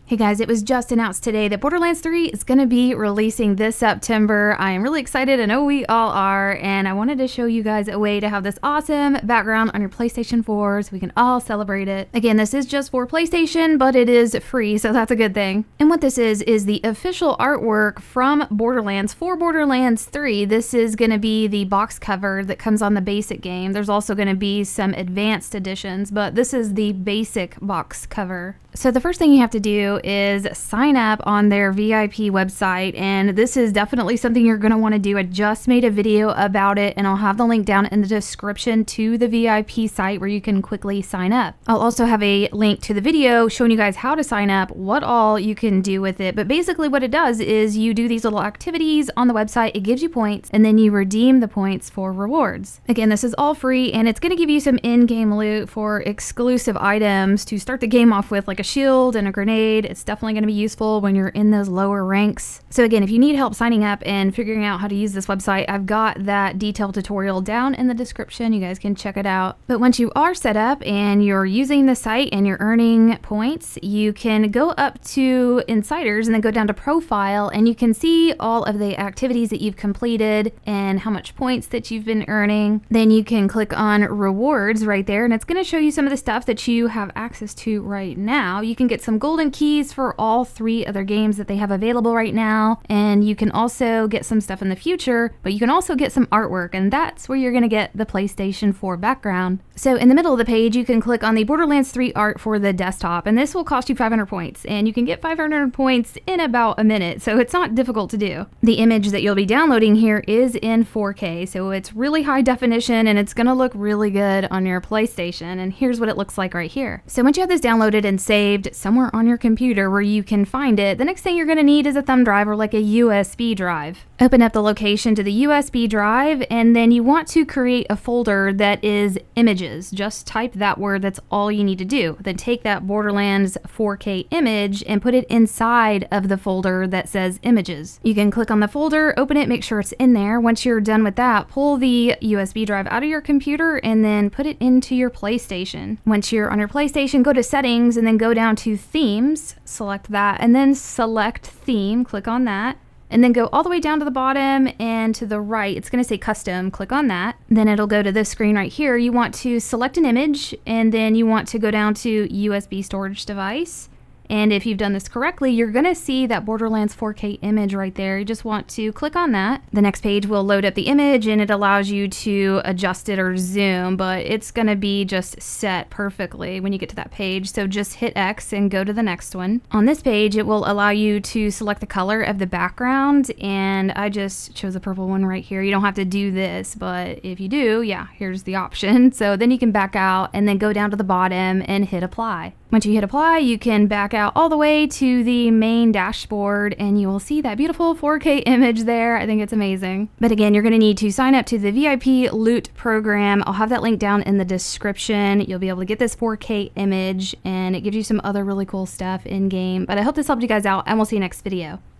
Hey guys, it was just announced today that Borderlands 3 is going to be releasing this September. I am really excited, I know we all are, and I wanted to show you guys a way to have this awesome background on your PlayStation 4 so we can all celebrate it. Again, this is just for PlayStation, but it is free, so that's a good thing. And what this is the official artwork from Borderlands for Borderlands 3. This is going to be the box cover that comes on the basic game. There's also going to be some advanced editions, but this is the basic box cover. So the first thing you have to do is sign up on their VIP website, and this is definitely something you're going to want to do. I just made a video about it, and I'll have the link down in the description to the VIP site where you can quickly sign up. I'll also have a link to the video showing you guys how to sign up, what all you can do with it. But basically what it does is you do these little activities on the website, it gives you points, and then you redeem the points for rewards. Again, this is all free, and it's going to give you some in-game loot for exclusive items to start the game off with, like a shield and a grenade. It's definitely going to be useful when you're in those lower ranks. So again, if you need help signing up and figuring out how to use this website, I've got that detailed tutorial down in the description. You guys can check it out. But once you are set up and you're using the site and you're earning points, you can go up to Insiders and then go down to Profile, and you can see all of the activities that you've completed and how much points that you've been earning. Then you can click on Rewards right there, and it's going to show you some of the stuff that you have access to right now. You can get some golden keys for all 3 other games that they have available right now, and you can also get some stuff in the future, but you can also get some artwork, and that's where you're going to get the PlayStation 4 background. So in the middle of the page, you can click on the Borderlands 3 art for the desktop, and this will cost you 500 points, and you can get 500 points in about a minute, so it's not difficult to do. The image that you'll be downloading here is in 4K, so it's really high definition, and it's going to look really good on your PlayStation, and here's what it looks like right here. So once you have this downloaded and saved somewhere on your computer where you can find it, the next thing you're going to need is a thumb drive or like a USB drive. Open up the location to the USB drive, and then you want to create a folder that is images. Just type that word, that's all you need to do. Then take that Borderlands 4K image and put it inside of the folder that says images. You can click on the folder, open it, make sure it's in there. Once you're done with that, pull the USB drive out of your computer and then put it into your PlayStation. Once you're on your PlayStation, go to settings and then go down to themes, select that, and then select theme, click on that. And then go all the way down to the bottom and to the right, it's going to say custom, click on that. Then it'll go to this screen right here. You want to select an image, and then you want to go down to USB storage device. And if you've done this correctly, you're going to see that Borderlands 4K image right there. You just want to click on that. The next page will load up the image, and it allows you to adjust it or zoom, but it's going to be just set perfectly when you get to that page. So just hit X and go to the next one. On this page, it will allow you to select the color of the background, and I just chose a purple one right here. You don't have to do this, but if you do, yeah, here's the option. So then you can back out and then go down to the bottom and hit apply. Once you hit apply, you can back out all the way to the main dashboard, and you will see that beautiful 4K image there. I think it's amazing. But again, you're going to need to sign up to the VIP loot program. I'll have that link down in the description. You'll be able to get this 4K image, and it gives you some other really cool stuff in game. But I hope this helped you guys out, and we'll see you next video.